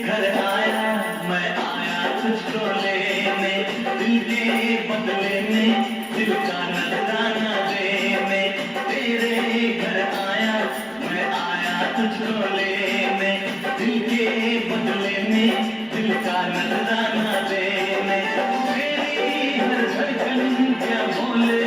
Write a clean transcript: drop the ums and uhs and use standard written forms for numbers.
घर आया मैं आया तुझको लेने, दिल के बदले में दिल का नजराना देने। तेरे घर आया मैं आया तुझको लेने, दिल के बदले में दिल का नजराना देने। मेरी हर धड़कन क्या बोले